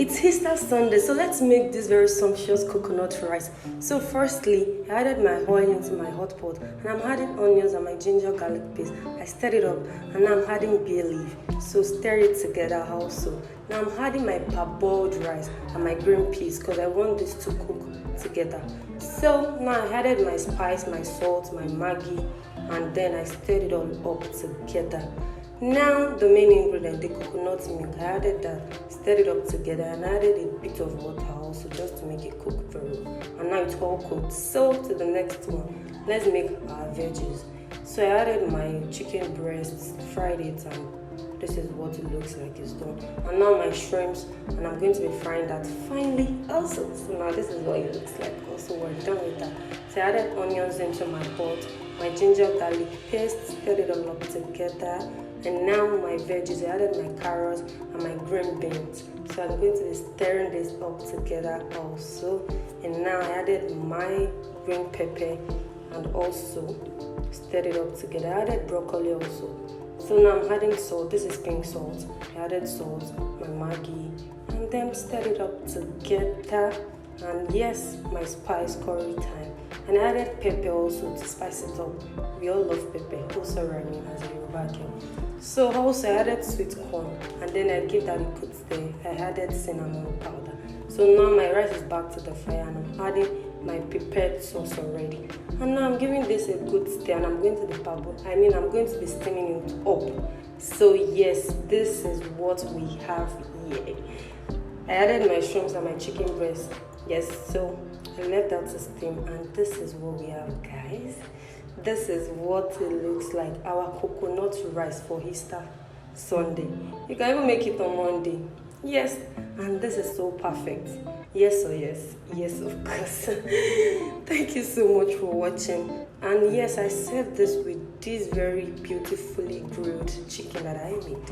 It's Easter Sunday, so let's make this very sumptuous coconut rice. So firstly, I added my oil into my hot pot and I'm adding onions and my ginger garlic paste. I stirred it up and now I'm adding bay leaf. So stir it together also. Now I'm adding my parboiled rice and my green peas because I want this to cook together. So now I added my spice, my salt, my Maggi, and then I stirred it all up together. Now the main ingredient, the coconut milk, I added that, stirred it up together, and added a bit of water also just to make it cook very well. And now it's all cooked. So to the next one, let's make our veggies. So I added my chicken breasts, fried it, and this is what it looks like it's done. And now my shrimps, and I'm going to be frying that finely also. So now this is what it looks like also. We're done with that. So I added onions into my pot, my ginger garlic paste, stirred it all up together. And now my veggies, I added my carrots and my green beans. So I'm going to be stirring this up together also. And now I added my green pepper and also stirred it up together. I added broccoli also. So now I'm adding salt. This is pink salt. I added salt, my Maggi, and then stirred it up together. And yes, my spice curry time. And I added pepper also to spice it up. We all love pepper. Also running as a Yoruba girl. So also I added sweet corn and then I gave that a good stir. I added cinnamon powder. So now my rice is back to the fire and I'm adding my prepared sauce already. And now I'm giving this a good stir and I'm going to I'm going to be steaming it up. So yes, this is what we have here. I added my shrimps and my chicken breast. Yes, so I left that to steam and this is what we have, guys. This is what it looks like, our coconut rice for Easter Sunday. You can even make it on Monday. Yes, and this is so perfect. Yes, oh yes, yes, of course. Thank you so much for watching. And yes, I served this with this very beautifully grilled chicken that I made.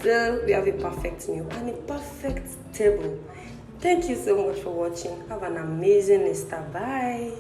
So we have a perfect meal and a perfect table. Thank you so much for watching. Have an amazing Easter. Bye.